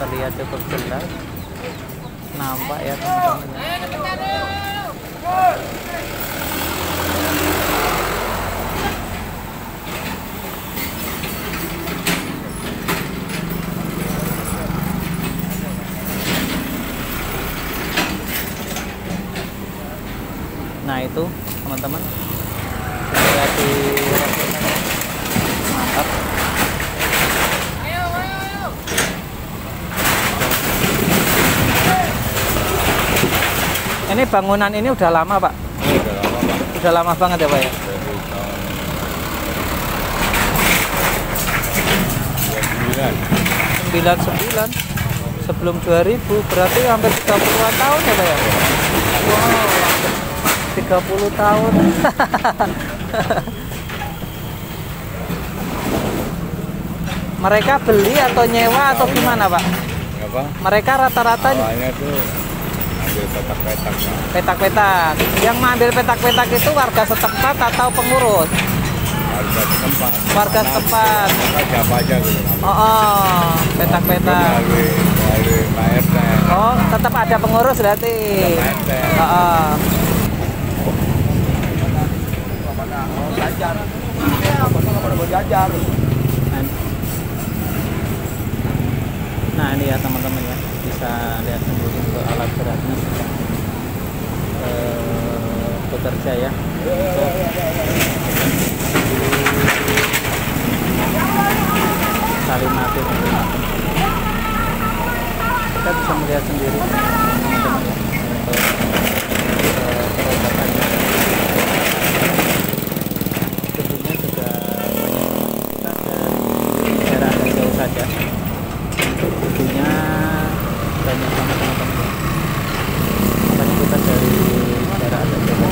terlihat cukup jelas, nampak ya teman-teman. Nah itu teman-teman, lihat di mantap. Ini bangunan ini udah lama Pak? Udah lama Pak. Udah lama banget ya Pak ya? Dari tahun 99 sebelum 2000, berarti hampir 30-an tahun ya Pak ya? Wow, 30 tahun. Mereka beli atau nyewa atau gimana Pak? apa? Mereka rata-rata Awalnya tuh ambil petak-petak Pak. petak-petak. Yang mengambil petak-petak itu warga setempat atau pengurus? Warga setempat. Warga setempat. Maka siapa aja gitu. Oh, petak-petak. Melalui Pak RT. Oh, tetap ada pengurus berarti. Pak RT. Oh. Jajar. Jajar. Nah ini ya teman-teman ya, bisa lihat sendiri untuk alat beratnya sedang bekerja ya untuk Kalimantan. Kita bisa melihat sendiri teman-teman ya untuk perobatannya. Gedungnya juga banyak kita dari daerah agak jauh saja. Gedungnya banyak banget teman-teman, makanya kita dari daerah agak jauh.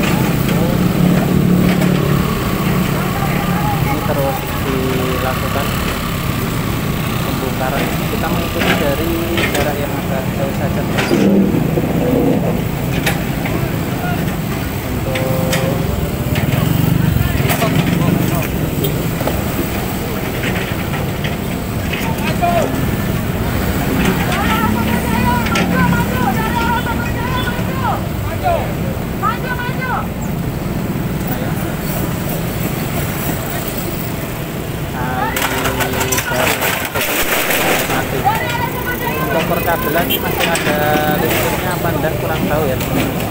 Ini terus dilakukan pembongkaran, kita mengikuti dari daerah yang agak jauh saja perkabelan masih ada listriknya apa enggak kurang tahu ya teman-teman.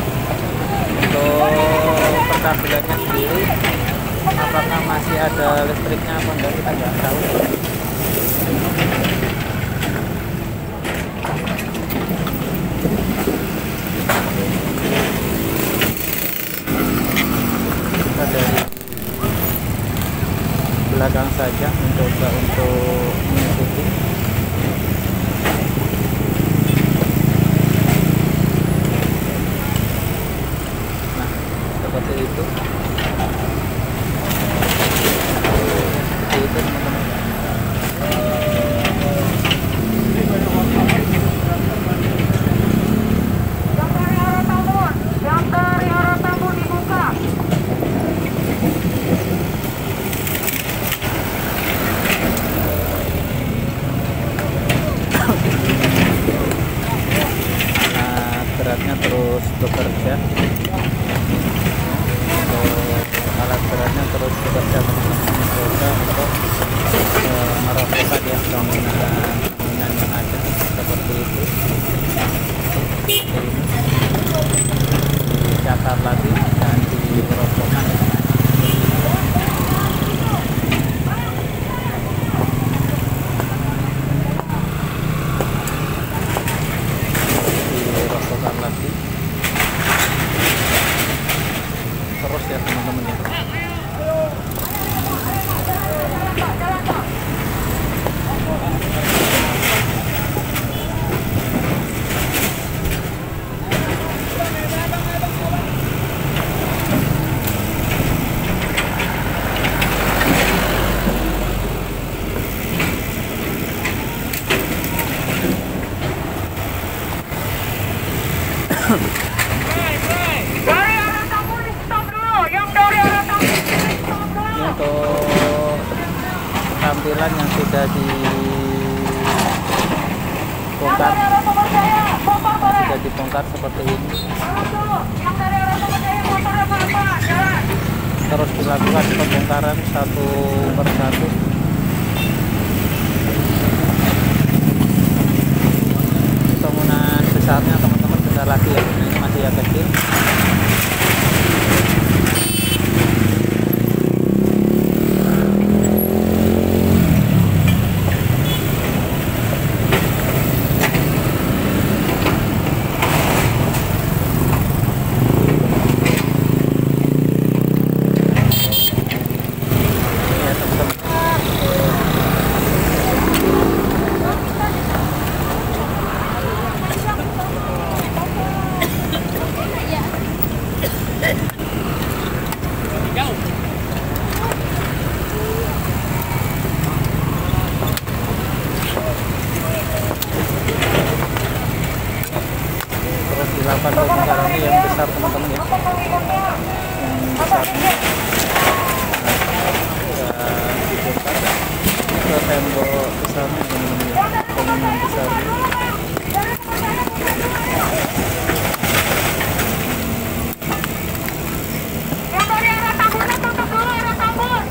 Untuk perkabelannya sendiri apakah masih ada listriknya apa enggak kita nggak tahu. Kita dari belakang saja mencoba untuk mengikuti. Seperti itu teman-teman. Yang dari arah tamu dibuka. Nah, beratnya terus bekerja. Alat beratnya terus bekerja mencoba untuk merobohkan ya bangunan yang ada seperti itu. Dicatat lagi dan dirobohkan. Dirobohkan lagi. Terus ya teman-teman ya. Dari arah tamu di stop dulu. Yang dari arah tamu di stop dulu. Ini untuk tampilan yang sudah dibuat dibongkar, dari arah Taman Jaya, bongkar balik. sudah dibongkar seperti ini. Yang dari arah Taman Jaya, motornya Bapak, jalan. Terus dilakukan pembongkaran satu persatu. Bangunan besarnya teman-teman bentar lagi ya, ini masih yang kecil. Ya teman-teman. Terus dilakukan pembongkaran ini yang besar teman-teman ya, yang besarnya dibongkar ke tembok besarnya teman-teman ya, bangunan besarnya. Yang dari arah Tambunnya tutup dulu, arah Tambun.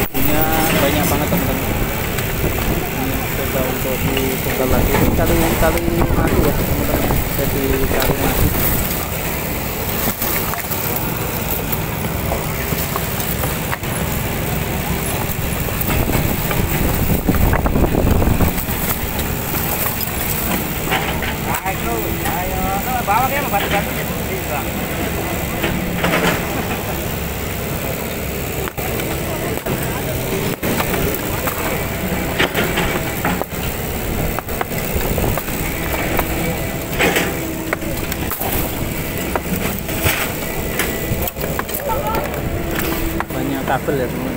Punya banyak banget teman-teman. Ini coba untuk dibongkar lagi. Ini kali mati ya teman-teman, jadi kali mati. Bawa dia membantu-bantu. Banyak kabel ya teman-teman.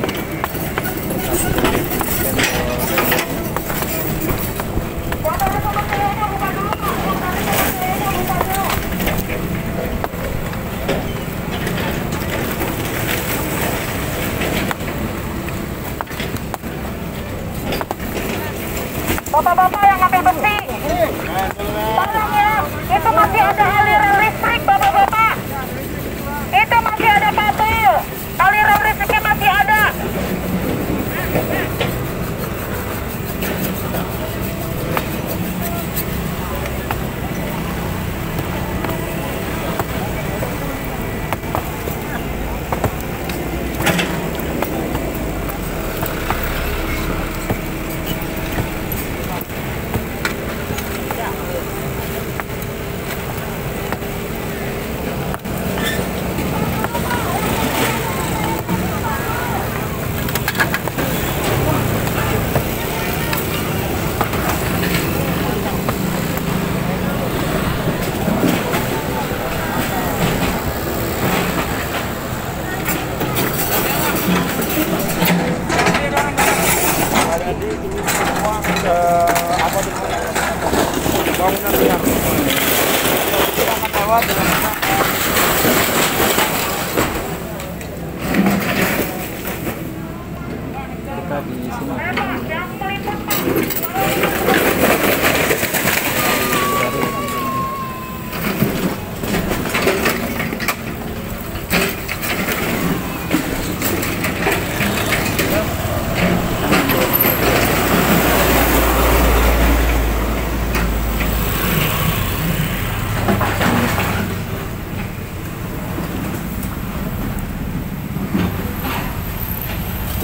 Bapak-bapak yang ambil besi, tolong ya, itu masih ada aliran listrik, bapak-bapak. Itu masih ada kabel, aliran listriknya masih ada.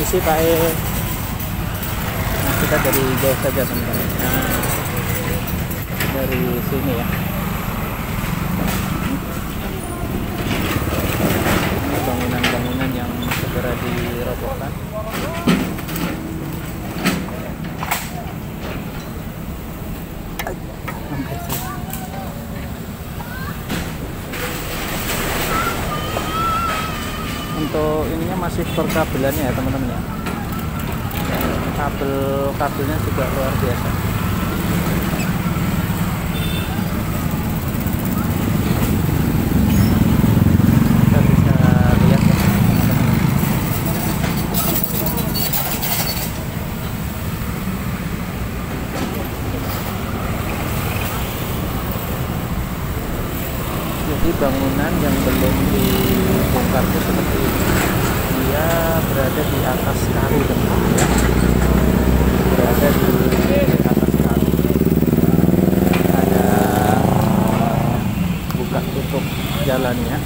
permisi Pak E. Nah, kita dari jauh saja teman-teman. Nah, dari sini ya. Ini bangunan-bangunan yang segera dirobohkan. Untuk ininya masih perkabelannya ya teman-teman ya. Kabelnya juga luar biasa. Kita bisa lihat ya teman-teman. Jadi bangunan yang belum dibongkar itu seperti ini. Dia berada di atas kali teman-teman ya. Berada di atas kali. Ada buka tutup jalannya.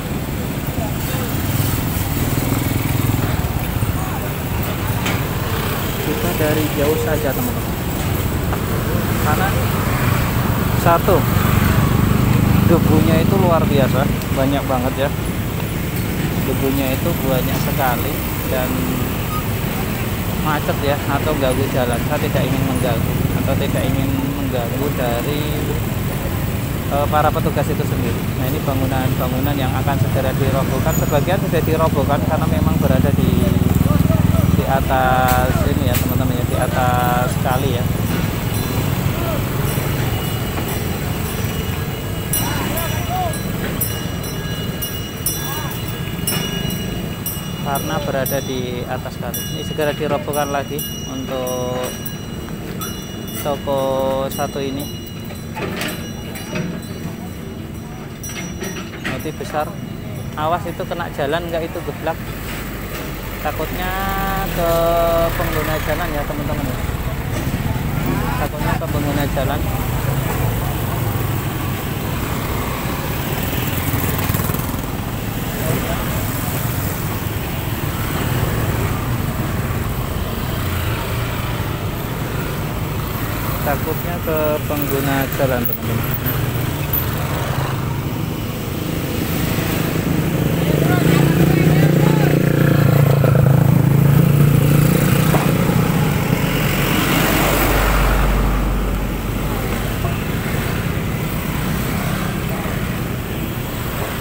Kita dari jauh saja teman-teman. Karena satu, debunya itu luar biasa, banyak banget ya. Debunya itu banyak sekali dan macet ya, atau ganggu jalan. Saya tidak ingin mengganggu atau tidak ingin mengganggu dari para petugas itu sendiri. Nah, ini bangunan-bangunan yang akan segera dirobohkan. Sebagian sudah dirobohkan karena memang berada di atas ini ya teman-teman ya, di atas kali ya. Karena berada di atas kali. Ini segera dirobohkan lagi untuk toko satu ini. Nanti besar. Awas itu kena jalan enggak itu geblak. Takutnya ke pengguna jalan ya teman-teman. Takutnya ke pengguna jalan. Takutnya ke pengguna jalan teman-teman.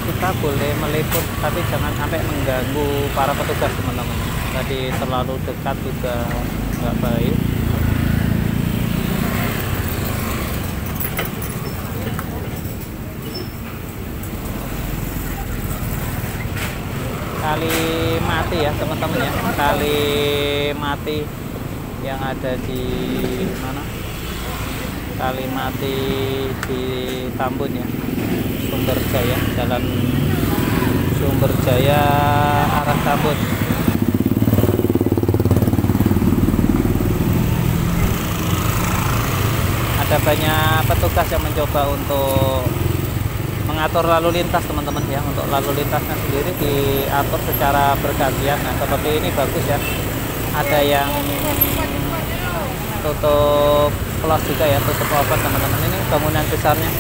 Kita boleh meliput tapi jangan sampai mengganggu para petugas teman-teman. Tadi terlalu dekat juga nggak baik. Kali mati ya teman-teman ya, kali mati yang ada di mana, kali mati di Tambun ya, Sumberjaya, jalan Sumberjaya arah Tambun. Ada banyak petugas yang mencoba untuk mengatur lalu lintas teman-teman ya. Untuk lalu lintasnya sendiri diatur secara bergantian. Nah, seperti ini bagus ya, ada yang tutup close juga ya, tutup open teman-teman. Ini bangunan besarnya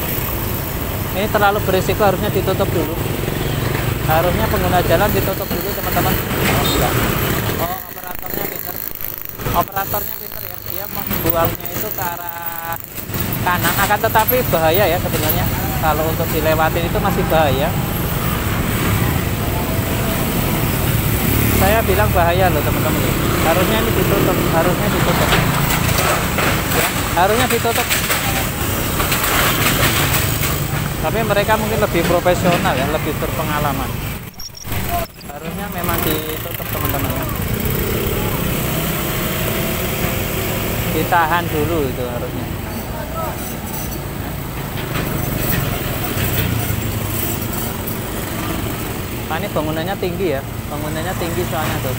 ini terlalu berisiko, harusnya ditutup dulu, harusnya pengguna jalan ditutup dulu teman-teman. Oh, operatornya pinter ya, dia membuangnya itu ke arah kanan, akan tetapi bahaya ya sebenarnya. Kalau untuk dilewatin itu masih bahaya. Saya bilang bahaya loh teman-teman. Harusnya ini ditutup, harusnya ditutup. Ya, harusnya ditutup. Tapi mereka mungkin lebih profesional ya, lebih berpengalaman. Harusnya memang ditutup teman-teman ya. Ditahan dulu itu harusnya. Nah, ini bangunannya tinggi ya, bangunannya tinggi soalnya tuh.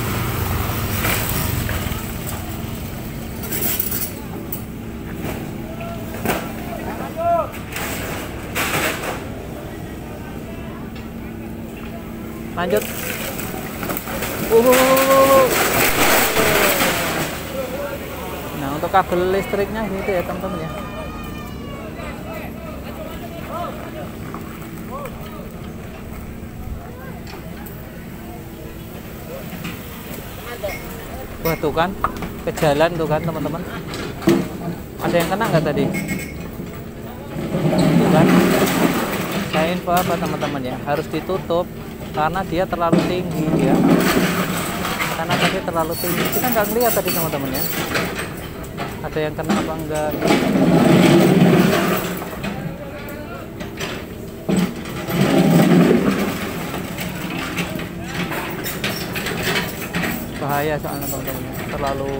Lanjut. untuk kabel listriknya gitu ya teman-teman ya. Wah tuh kan ke jalan tuh kan teman-teman, ada yang kena nggak tadi tuh kan. Saya info apa teman-teman ya, harus ditutup karena dia terlalu tinggi ya, karena tadi terlalu tinggi, kita nggak ngeliat tadi teman-teman ya ada yang kena apa enggak. Bahaya soalnya teman-teman, terlalu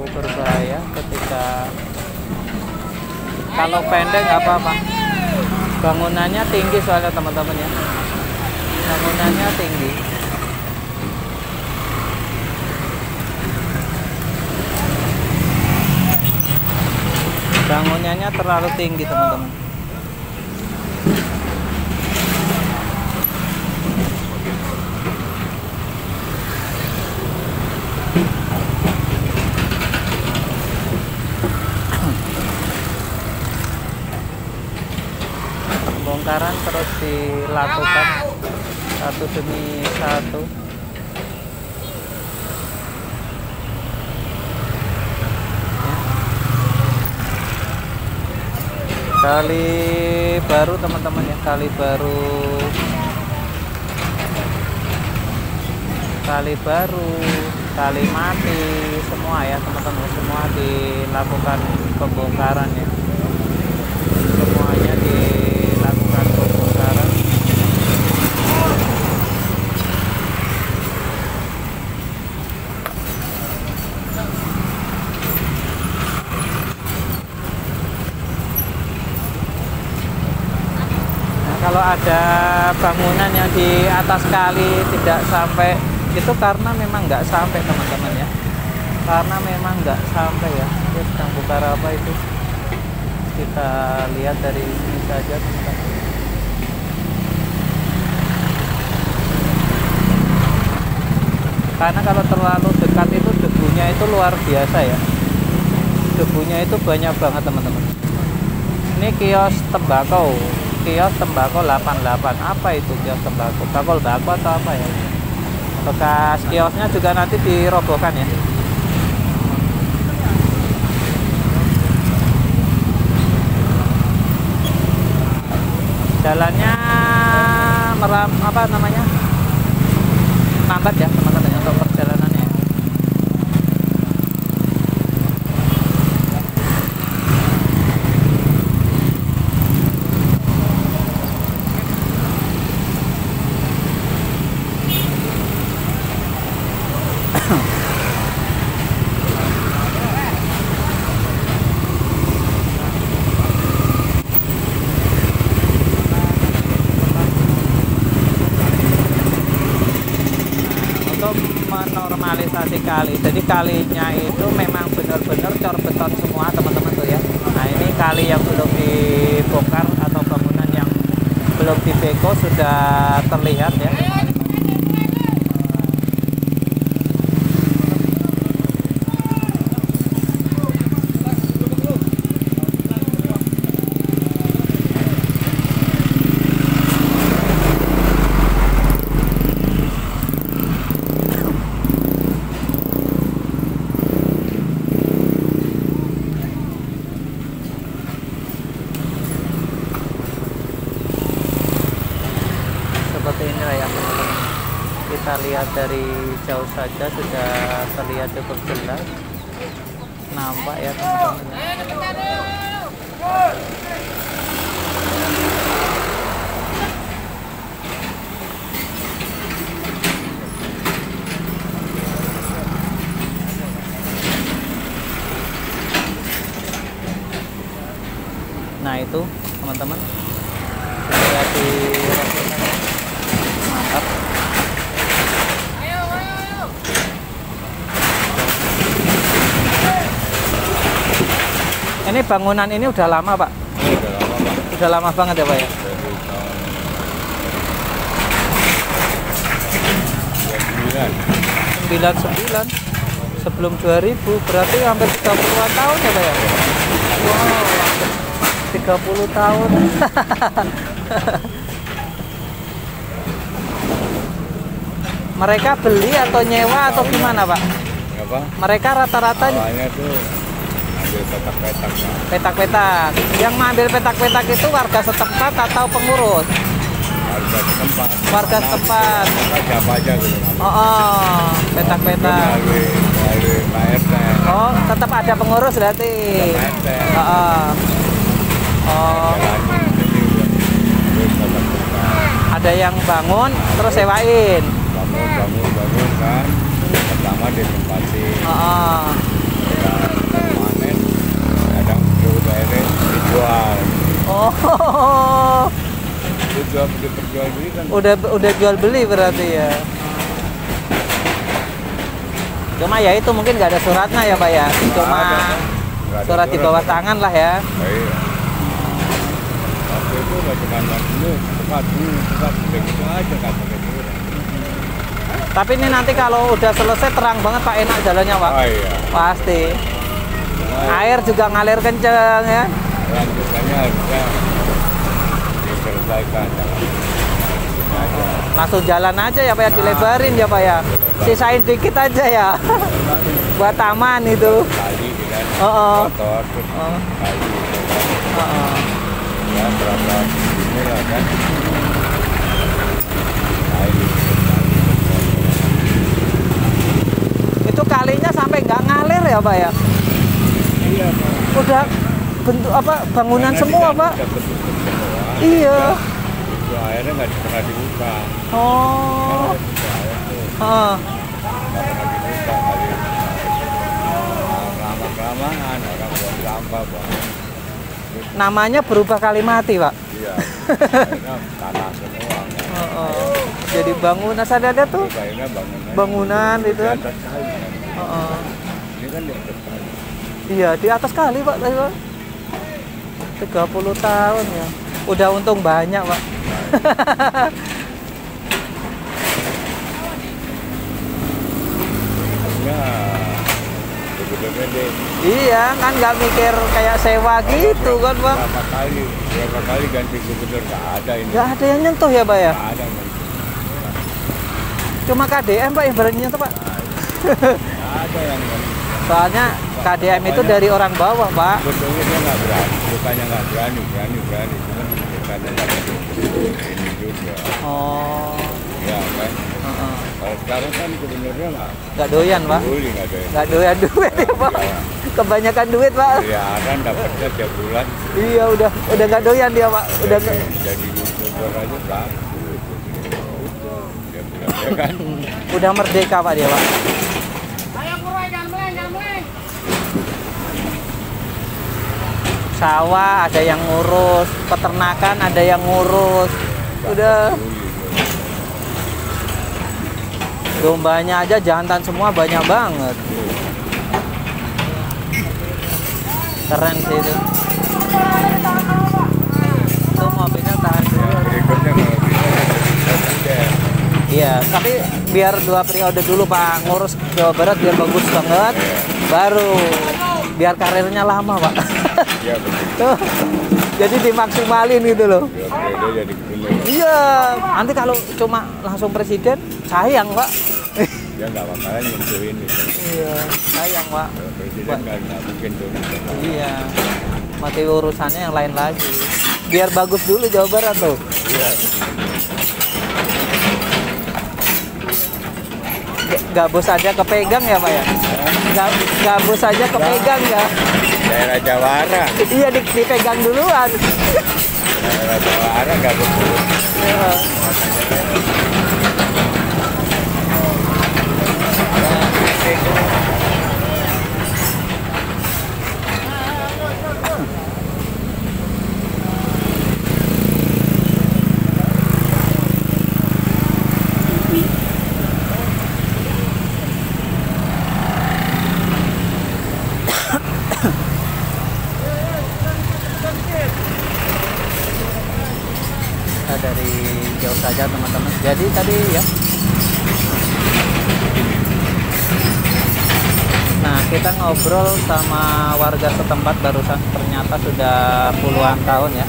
berbahaya ketika kalau pendek nggak apa-apa, bangunannya tinggi soalnya teman-teman ya, bangunannya tinggi. Bangunannya terlalu tinggi teman-teman. Pembongkaran terus dilakukan satu demi satu. Kali baru teman-teman ya, kali baru, kali mati semua ya teman-teman, semua dilakukan pembongkaran ya, semuanya dilakukan pembongkaran. Kalau ada bangunan yang di atas kali tidak sampai itu karena memang nggak sampai teman-teman ya, karena memang nggak sampai ya. Dia sedang bongkar apa itu, kita lihat dari ini saja teman-teman. Karena kalau terlalu dekat itu debunya itu luar biasa ya, debunya itu banyak banget teman-teman. Ini kios tembakau, kios tembakau 88. Apa itu kios tembakau? Bakul bako atau apa ya? Bekas kiosnya juga nanti dirobohkan ya. Jalannya apa namanya? Lambat ya teman-teman untuk perjalanannya. Menormalisasi kali, jadi kalinya itu memang benar-benar cor beton semua teman-teman tuh ya. Nah ini kali yang belum dibongkar atau bangunan yang belum dibeko sudah terlihat ya. Seperti inilah ya teman-teman, kita lihat dari jauh saja sudah terlihat cukup jelas, nampak ya teman-teman. Nah itu teman-teman, sudah di mantap. Ini bangunan ini udah lama Pak? Udah lama Pak. Udah lama banget ya Pak ya? Dari tahun 99. 99. Sebelum 2000 berarti hampir 30-an tahun ya Pak ya? Wow, 30 tahun. Mereka beli atau nyewa atau gimana Pak? Apa? Mereka rata-rata Awalnya tuh ambil petak-petak. Pak. petak-petak. Yang mengambil petak-petak itu warga setempat atau pengurus? Warga setempat. Warga setempat. Siapa aja gitu. Oh, petak-petak. Melalui Pak RT. Oh, tetap ada pengurus berarti. Pak RT. Oh. Jalanin jadi terus petak-petak. Ada yang bangun terus sewain. Bangun kan. Pertama ditempatin. Oh. Panen. Kadang dibayar dijual. Oh. Itu jual beli perjual beli kan. Udah jual beli berarti ya. Cuma ya itu mungkin nggak ada suratnya ya Pak ya. Cuma Nggak ada surat di bawah tangan lah ya. Iya. Waktu itu nggak cuma dulu, tepat begitu aja nggak pakai surat. Tapi ini nanti kalau udah selesai terang banget Pak, enak jalannya Pak. Oh iya. Pasti. Air juga ngalir kenceng ya. Lanjutannya harusnya diselesaikan. Langsung jalan aja ya Pak ya, dilebarin ya Pak ya. Sisain dikit aja ya. Buat taman itu. Kali kan. Oh. Motor terus Oh. kali. Oh. Ya berapa ini lah kan. Kali. Itu kalinya sampai nggak ngalir ya Pak ya? Iya Pak. Udah bentuk apa bangunan semua Pak? Udah ketutup semua. Iya. Itu airnya nggak pernah dibuka. Oh. Itu air tuh Oh. nggak pernah dibuka kali. Lama-kelamaan orang buang sampah bangun. Namanya berubah kali mati Pak. Iya. Akhirnya tanah semua. Oh. Jadi bangunan ada tuh. Terus akhirnya Bangunan di itu kan. atas kali kan. Oh. Ini kan di atas kali. Iya di atas kali Pak tadi Pak. 30 tahun ya. Udah untung banyak Pak. Ya, sebetulnya deh Iya kan nggak mikir kayak sewa gitu kan Bang. berapa kali ganti gubernur nggak ada ini. Nggak ada yang nyentuh ya Pak ya. Nggak ada yang ganti. Cuma KDM Pak yang berani nyentuh Pak. Nggak ada yang ganti. Soalnya KDM itu dari orang bawah Pak. Sebetulnya dia nggak berani, bukannya nggak berani, cuman karena ini juga. Oh. Ya kan. Heeh. Kalau sekarang kan gubernurnya Nggak doyan Pak. peduli, nggak ada. Nggak doyan duit ya Pak. Iya. Kebanyakan duit Pak. Miliaran dapatnya tiap bulan. Iya udah nggak doyan dia Pak. Udah nggak. Jadi gubernur aja bagus. Tiap bulan ya kan. Udah merdeka Pak dia Pak. Sawah ada yang ngurus, peternakan ada yang ngurus. Udah dombanya aja jantan semua banyak banget. Keren sih itu. Itu mobilnya tahan dulu. Berikutnya kalau bisa presiden. Iya, tapi biar 2 periode dulu Pak ngurus Jawa Barat biar bagus banget. Baru biar karirnya lama Pak. Iya betul. Tuh, jadi dimaksimalin gitu loh. 2 periode jadi gubernur. Iya, nanti kalau cuma langsung presiden sayang Pak. Dia nggak bakalan nyentuhin itu. Iya, sayang Pak. Kalau presiden nggak mungkin tuh. Iya, mati urusannya yang lain lagi. Biar bagus dulu Jawa Barat tuh. Iya. Gabus aja kepegang ya Pak ya. Gabus aja kepegang ya. Daerah Jawara. Iya dipegang duluan. Daerah Jawara nggak betul. Iya. Kita dari jauh saja teman-teman. Jadi tadi ya kita ngobrol sama warga setempat barusan, ternyata sudah puluhan tahun ya.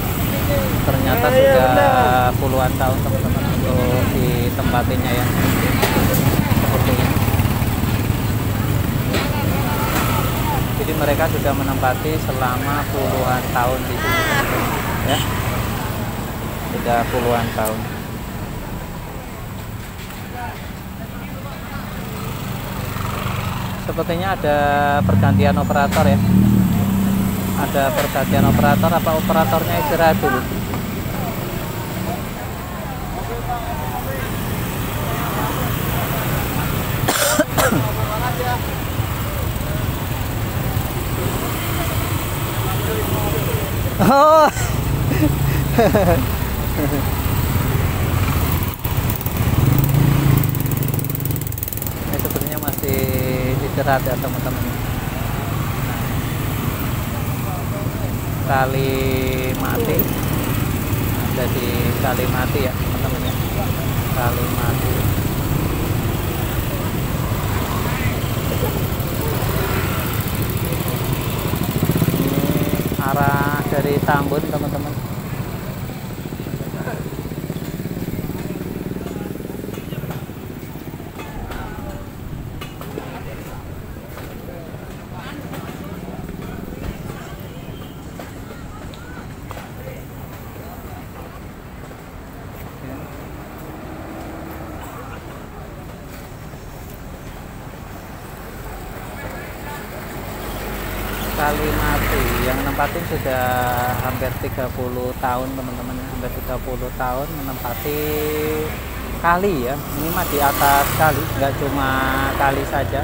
Ternyata sudah puluhan tahun teman-teman untuk ditempatinya ya. Seperti ini. Jadi mereka sudah menempati selama puluhan tahun di sini ya. Sudah puluhan tahun. Sepertinya ada pergantian operator ya. Ada pergantian operator, apa operatornya istirahat dulu? Oh. Ini sebenarnya masih istirahat ya teman-teman. Kali mati, jadi kali mati ya teman-teman ya. Kali mati. Ini arah dari Tambun teman-teman. Kali mati yang nempatin sudah hampir 30 tahun teman-teman, hampir 30 tahun menempati kali ya. Ini mah di atas kali, nggak cuma kali saja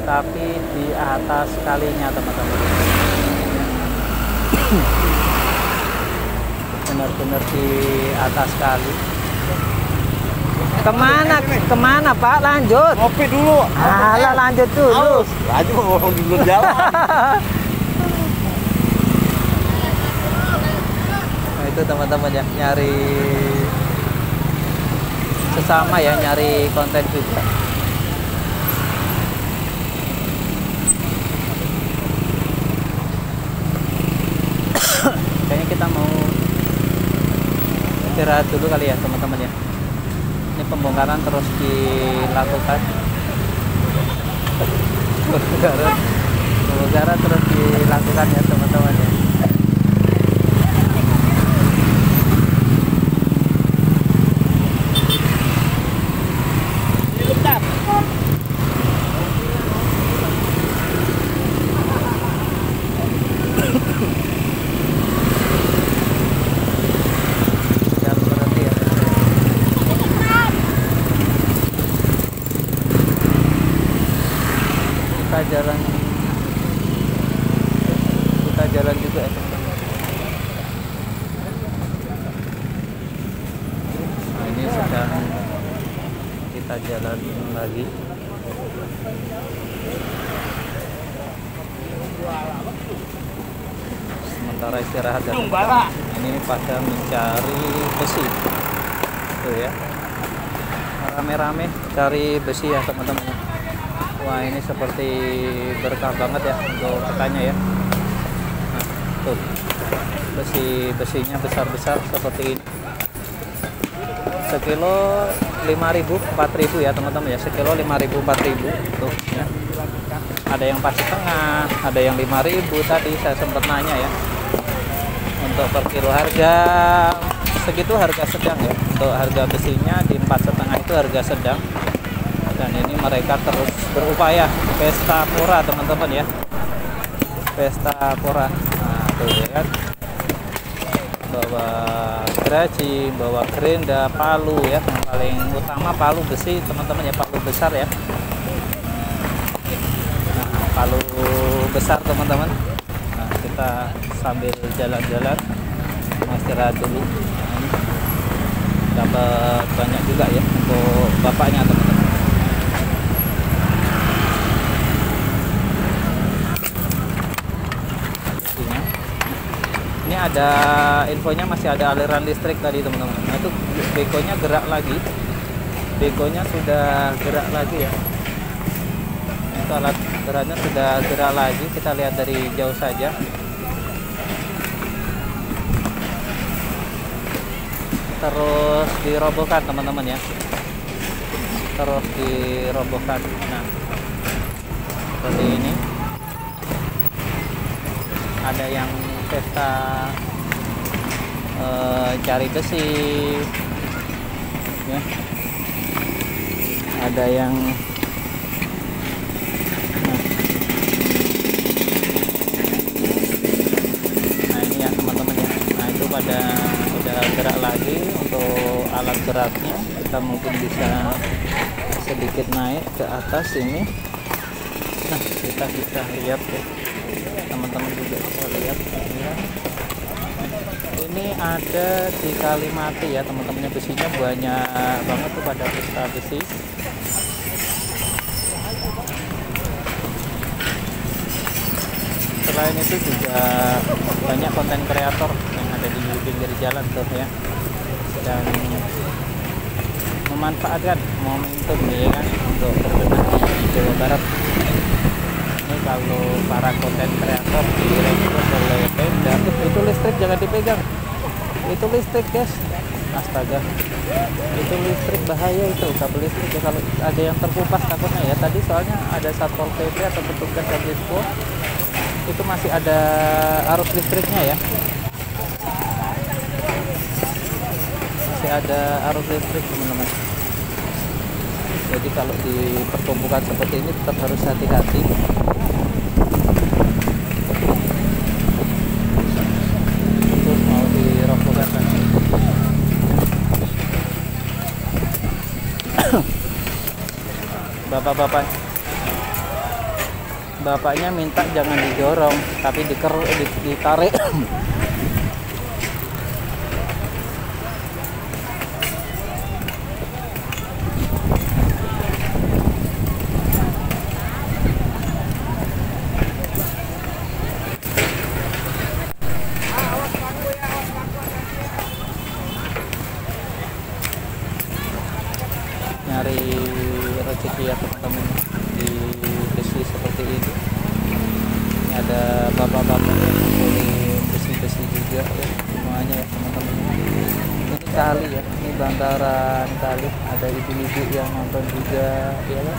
tapi di atas kalinya teman-teman. Benar-benar di atas kali. Kemana Pak? Lanjut. Ngopi dulu. Alah, lanjut dulu. Lanjut ngomong dulu jalan. Nah, itu teman-teman ya, nyari sesama ya, nyari konten juga. Kayaknya kita mau istirahat dulu kali ya teman-teman ya. Ini pembongkaran terus dilakukan. Pembongkaran terus dilakukan ya teman-teman ya. Kita jalan juga ya. Nah, ini sedang kita jalan lagi. Sementara istirahat ya. Ini pada mencari besi tuh ya, rame-rame cari besi ya teman-teman. Wah, ini seperti berkah banget ya untuk petanya ya. Nah, tuh besinya besar-besar seperti ini. Sekilo 5.000, 4.000 ya teman-teman ya. Sekilo 5.000, 4.000 tuh ya. Ada yang pas setengah, ada yang 5.000 tadi saya sempat nanya ya. Untuk per kilo harga segitu, harga sedang ya. Untuk harga besinya di 4,5 itu harga sedang. Dan ini mereka terus berupaya. Pesta Pora teman-teman ya, Pesta Pora. Nah tuh ya kan, bawa geraji, bawa gerenda, palu ya, yang paling utama palu besi teman-teman ya, palu besar ya. Nah, palu besar teman-teman. Nah, kita sambil jalan-jalan istirahat dulu. Nah, ini dapat banyak juga ya untuk bapaknya teman-teman. Ini ada infonya, masih ada aliran listrik tadi teman-teman. Nah itu bekonya gerak lagi, bekonya sudah gerak lagi ya. Nah, Itu alat beratnya sudah gerak lagi, kita lihat dari jauh saja. Terus dirobohkan teman-teman ya, terus dirobohkan. Nah, seperti ini. Ada yang pesta cari besi ya, ada yang nah ini ya teman-teman ya. Nah itu pada udah gerak lagi. Untuk alat beratnya kita mungkin bisa sedikit naik ke atas ini. Nah kita bisa lihat ya, teman-teman juga bisa lihat ya. Ini ada di Kalimati ya teman-teman, besinya banyak banget tuh pada pesta besi. Selain itu juga banyak konten kreator yang ada di pinggir jalan tuh ya, dan memanfaatkan momentum ya kan untuk berbenah di Jawa Barat. Ini kalau para konten kreator direkrut oleh Pemda. Itu listrik jangan dipegang, itu listrik guys, astaga, itu listrik, bahaya itu kabel listrik ya, kalau ada yang terkupas takutnya ya. Tadi soalnya ada Satpol PP atau petugas yang dispo, itu masih ada arus listriknya ya, masih ada arus listrik teman-teman. Jadi kalau di pertumbukan seperti ini tetap harus hati-hati. Terus mau dirobohkan lagi. Bapaknya minta jangan didorong tapi ditarik. Nyari rezeki ya teman-teman di besi seperti ini. Ini ada bapak-bapak yang membeli besi-besi juga ya, semuanya ya teman-teman. Ini kali ya, ini bantaran kali, ada ibu-ibu yang nonton juga ya kan.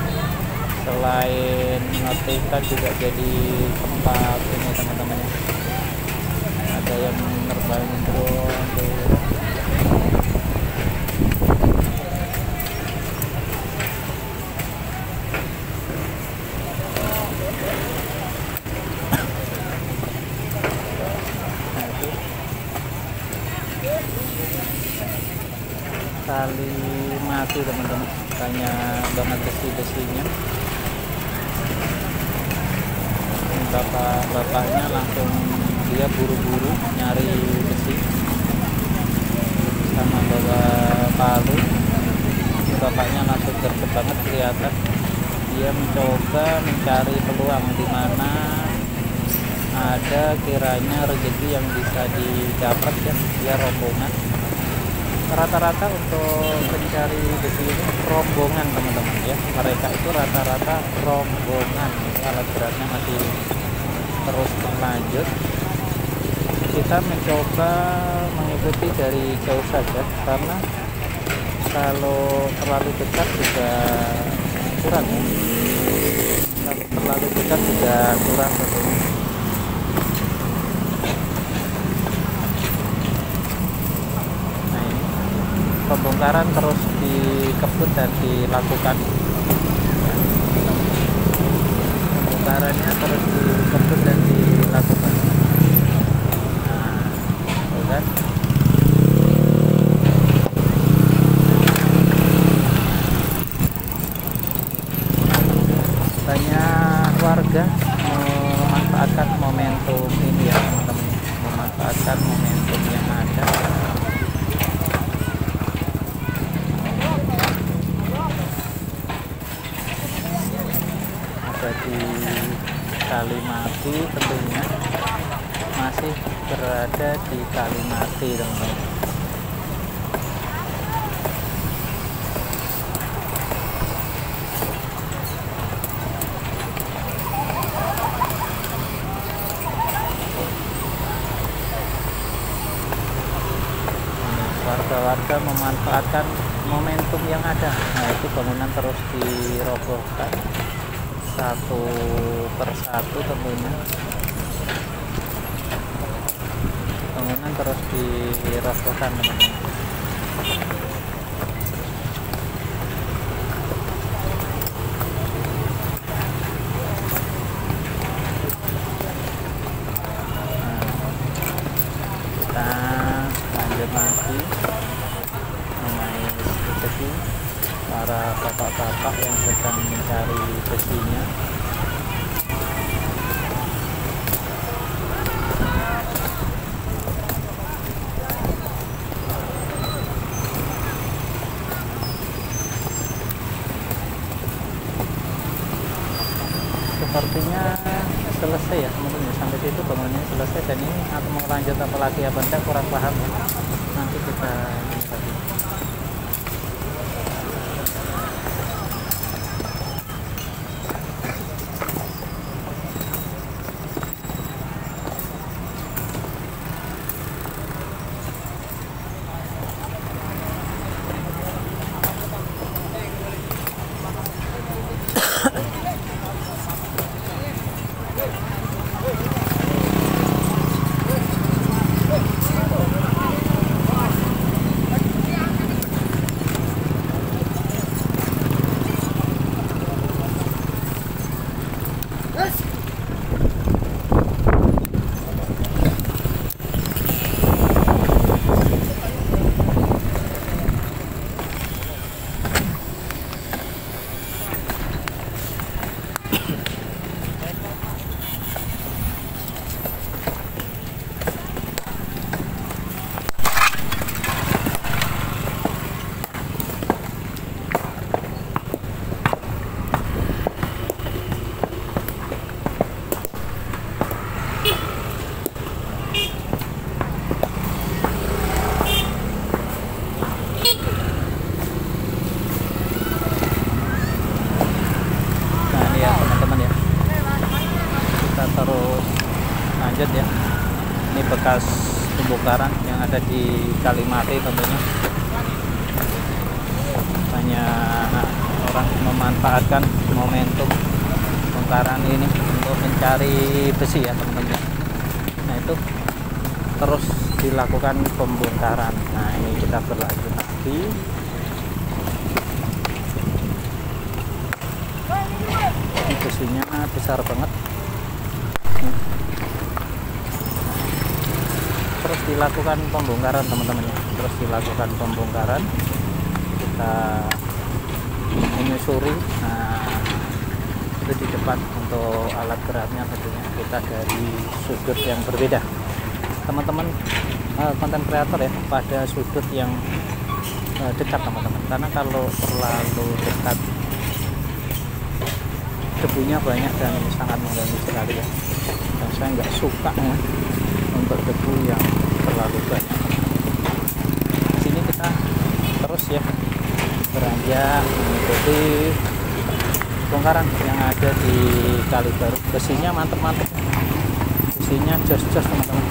Selain notif kan juga jadi tempat ini teman-teman ya. Ada yang nerbangin drone tuh ya. Kalimati teman-teman, banyak banget besi-besinya. Bapaknya langsung dia buru-buru nyari besi sama bawa palu. Bapaknya langsung gercep banget kelihatan, dia mencoba mencari peluang di mana ada kiranya rezeki yang bisa didapat ya, dia rombongan. Rata-rata untuk mencari besi ini rombongan teman-teman ya, mereka itu rata-rata rombongan. Alat beratnya masih terus berlanjut. Kita mencoba mengikuti dari jauh saja, karena kalau terlalu dekat juga kurang ya, kalau terlalu dekat juga kurang tentunya. Pembongkaran terus dikebut dan dilakukan. Pembongkarannya terus dikebut dan dilakukan. Nah, kan? Banyak warga memanfaatkan momentum ini ya teman-teman, memanfaatkan momentum yang ada. Di Kalimati tentunya masih berada di Kalimati teman-teman. memanfaatkan momentum yang ada. Nah, itu bangunan terus dirobohkan satu persatu tentunya. Bangunan terus dirobohkan teman-teman. Kita lanjut lagi mengais rezeki para bapak-bapak yang sedang mencari besinya. Sepertinya selesai ya teman-teman, sampai situ bangunannya selesai, dan ini atau mau lanjut apa lagi apa enggak kurang paham ya. Nanti kita lihat lagi. Lanjut ya, ini bekas pembongkaran yang ada di Kalimati tentunya. Banyak orang memanfaatkan momentum bongkaran ini untuk mencari besi ya teman-teman. Nah, itu terus dilakukan pembongkaran. Nah, ini kita berlanjut lagi. Ini besinya besar banget. Terus dilakukan pembongkaran teman-teman ya, terus dilakukan pembongkaran, kita menyusuri. Nah, itu di depan untuk alat beratnya tentunya kita dari sudut yang berbeda teman-teman, konten kreator ya, pada sudut yang dekat teman-teman, karena kalau terlalu dekat debunya banyak dan sangat mengganggu sekali ya, dan saya nggak suka ya untuk debu yang terlalu banyak. Di sini kita terus ya beranjak mengikuti bongkaran yang ada di Kalibaru. Besinya mantep-mantep, besinya jos-jos teman-teman,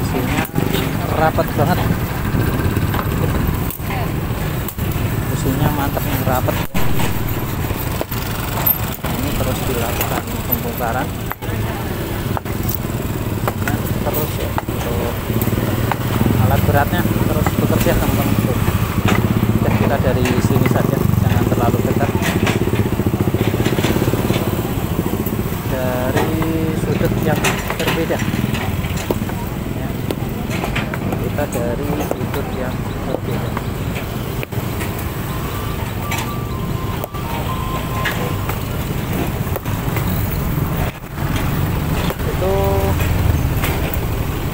besinya rapat banget, besinya mantep yang rapat. Ini terus dilakukan pembongkaran terus ya, untuk alat beratnya terus bekerja teman-teman. Dan kita dari sini saja, jangan terlalu dekat, dari sudut yang berbeda ya. Kita dari sudut yang berbeda.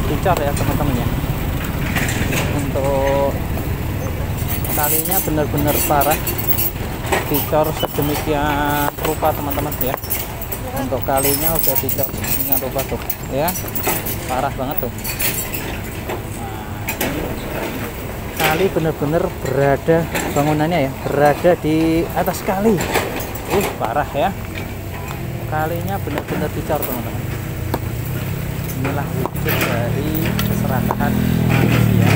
Dicor ya teman-teman ya, untuk kalinya benar-benar parah, dicor sedemikian rupa teman-teman ya. Untuk kalinya udah dicor sedemikian rupa tuh ya, parah banget tuh. Nah, kali benar-benar berada, bangunannya ya berada di atas kali, parah ya, kalinya benar-benar dicor teman-teman. Inilah wujud dari keserakahan manusia.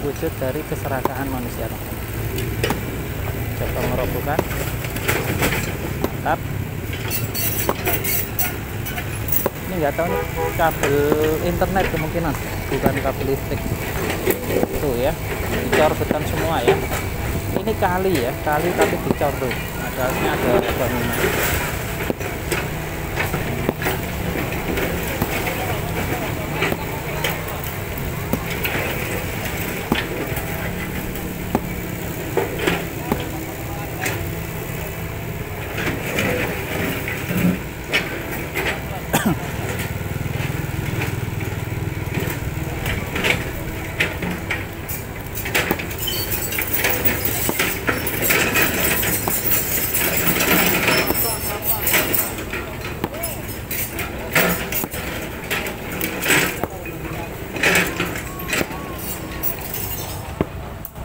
wujud dari keserakahan manusia, teman-teman. Coba merobohkan, mantap. Ini nggak tahu nih kabel internet kemungkinan, bukan kabel listrik. Tuh ya, dicor beton semua ya. Ini kali ya, kali tapi dicor tuh. Atasnya ada bangunan.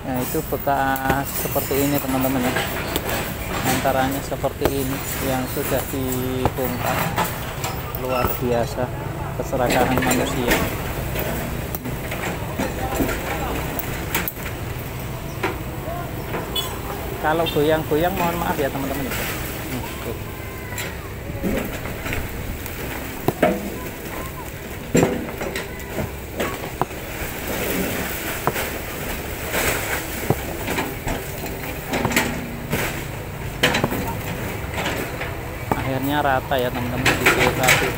Nah, itu bekas seperti ini, teman-teman ya. Antaranya seperti ini yang sudah dibongkar. Luar biasa keserakahan manusia. Kalau goyang-goyang mohon maaf ya, teman-teman ya. Tuh. Akhirnya rata ya, teman-teman, di rapi.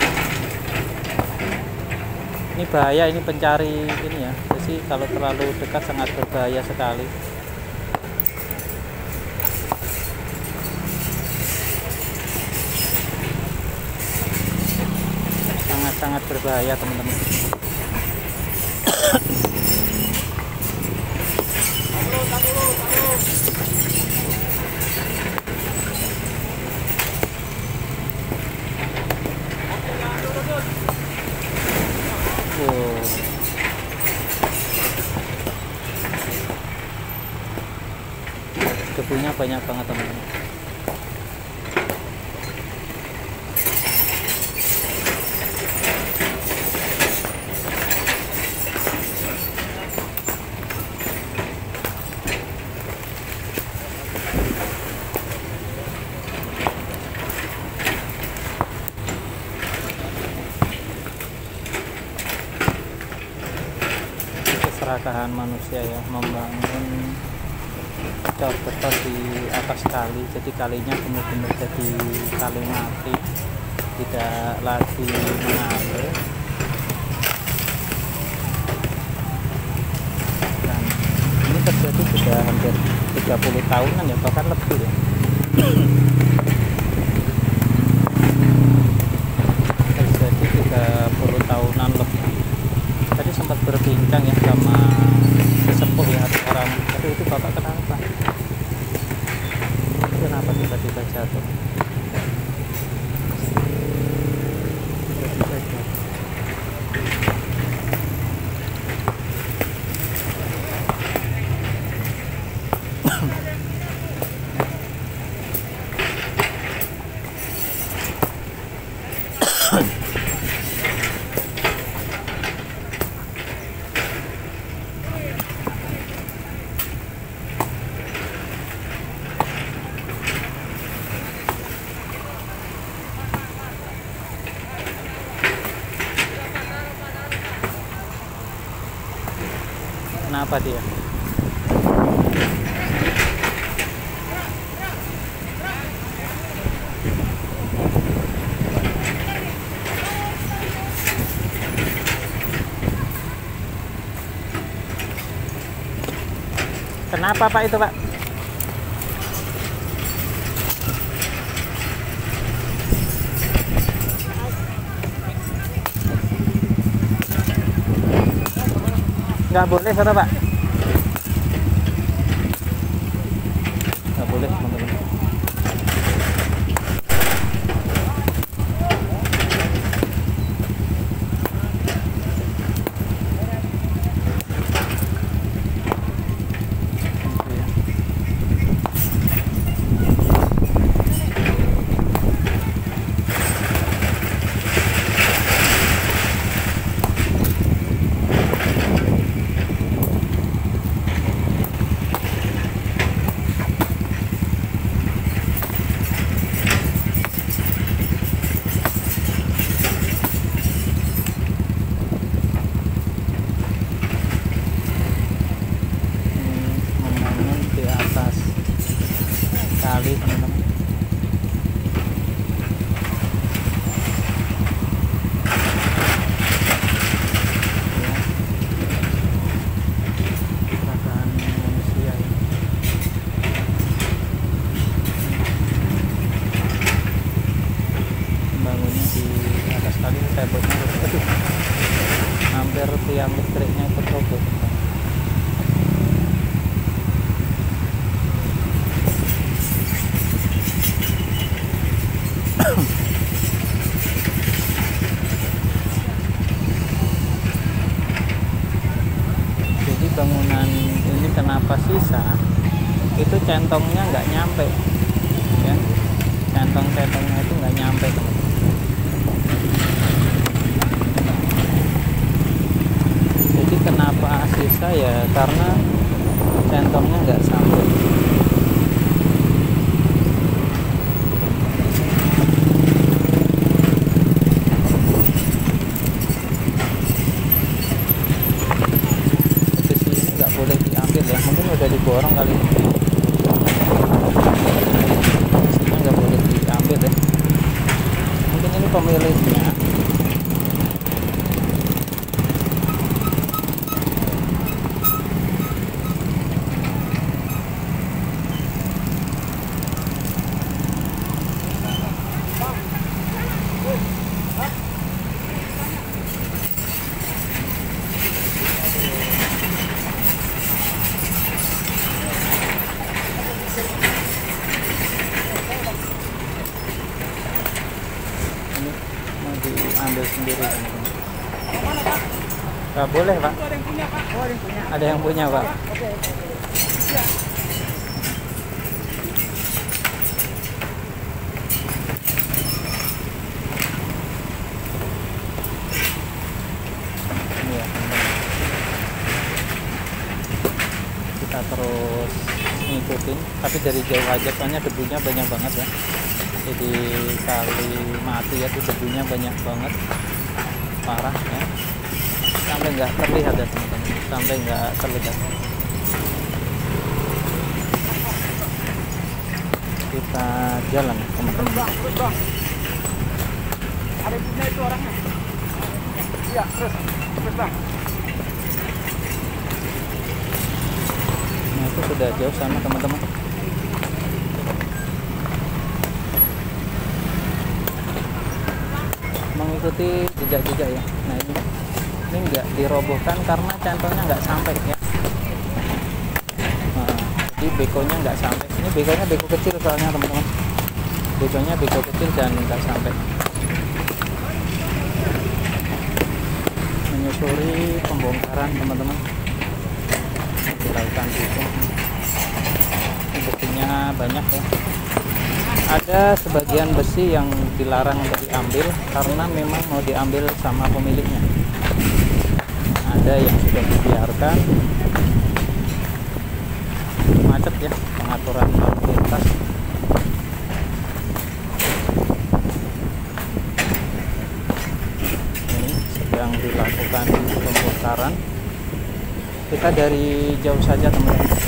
Ini bahaya, ini pencari ini ya. Jadi kalau terlalu dekat sangat berbahaya sekali. Sangat berbahaya, teman-teman. Debunya banyak banget, teman-teman. Keserakahan manusia ya, membangun cor beton di atas kali, jadi kalinya benar-benar jadi kali mati, tidak lagi mengalir. Dan ini terjadi sudah hampir 30 tahunan ya, bahkan lebih ya. Terjadi 30 tahunan lebih. Tadi sempat berbincang ya sama sesepuh ya orang, tapi itu bapak kenapa tiba-tiba jatuh? Kenapa dia? Kenapa Pak itu, Pak? Nggak boleh sana, Pak. Nggak boleh, teman-teman. itu centongnya nggak nyampe ya, centongnya itu nggak nyampe teman-teman. Jadi kenapa sisa ya, karena centongnya nggak sampai. Boleh diambil ya, mungkin udah diborong kali ini, sini nggak boleh diambil ya, mungkin ini pemiliknya. Ambil sendiri teman-teman. Nggak boleh Pak. Ada yang punya Pak. Ini ya, kita terus ngikutin, tapi dari jauh aja soalnya debunya banyak banget ya. Jadi kali mati ya, itu debunya banyak banget, parah ya, sampai nggak terlihat ya teman-teman, sampai nggak terlihat. Kita jalan teman-teman. Ada punya itu orangnya. Iya, terus Bang. Nah itu sudah jauh sana teman-teman. Mengikuti jejak-jejak ya. Nah ini nggak dirobohkan karena centongnya nggak sampai ya. Nah, jadi bekonya nggak sampai. Ini bekonya beko kecil soalnya teman-teman. Bekonya beko kecil dan nggak sampai. Menyusuri pembongkaran teman-teman. Dilakukan itu. Besinya banyak ya. Ada sebagian besi yang dilarang untuk diambil karena memang mau diambil sama pemiliknya. Ada yang sudah dibiarkan, macet ya pengaturan lalu lintas. Ini sedang dilakukan pembongkaran. Kita dari jauh saja teman-teman.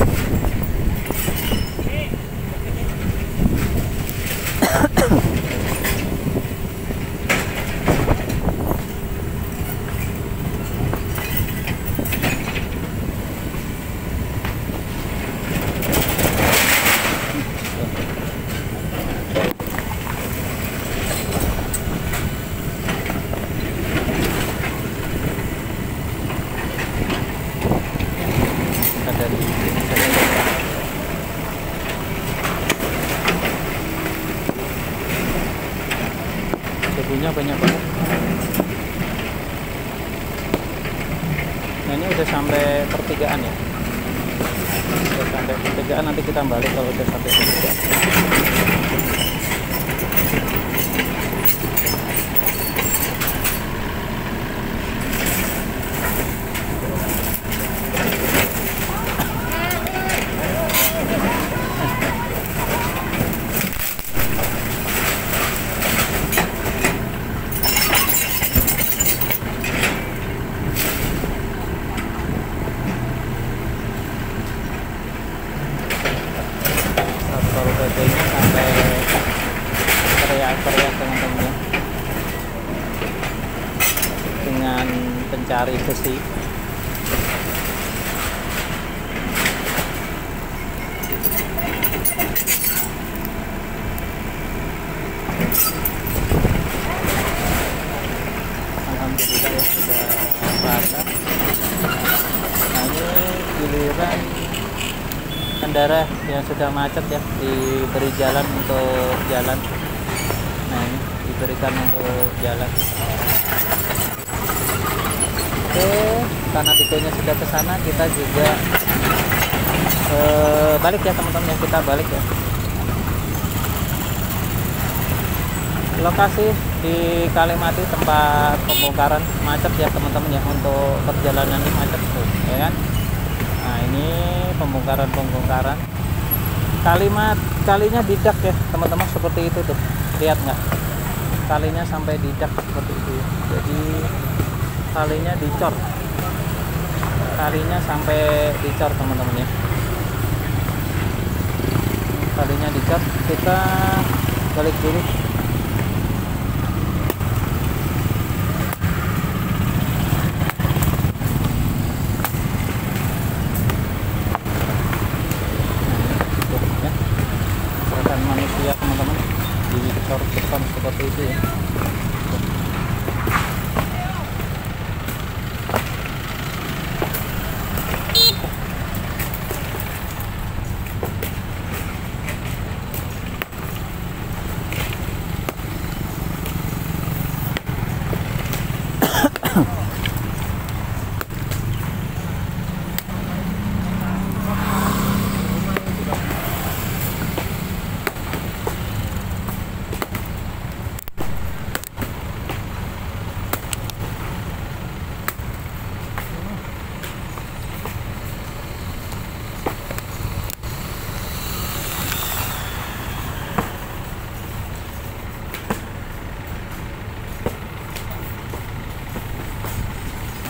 Debunya banyak banget. Nah ini udah sampai pertigaan ya, udah sampai pertigaan, nanti kita balik kalau udah sampai pertigaan. BB-nya sampai teriak-teriak teman-teman ya, dengan pencari besi. Alhamdulillah ya sudah rata. Nah ini giliran kendaraan yang sudah macet ya, diberi jalan untuk jalan. Nah ini diberikan untuk jalan. Oke, karena tikunnya sudah ke sana, kita juga balik ya teman-teman ya, kita balik ya. Lokasi di Kalimati tempat pembongkaran macet ya teman-teman ya, untuk perjalanan ini macet tuh ya kan. Nah ini pembongkaran kalinya didak ya teman-teman, seperti itu tuh, lihat nggak, kalinya sampai didak seperti itu ya. Jadi kalinya sampai dicor teman-teman ya, kalinya dicor. Kita balik dulu. Manusia teman-teman dicor-corkan seperti itu ya.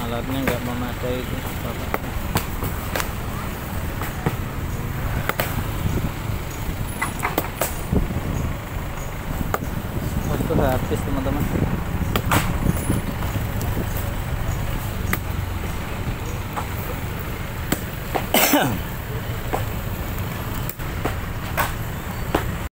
Alatnya nggak memadai itu waktu habis teman-teman.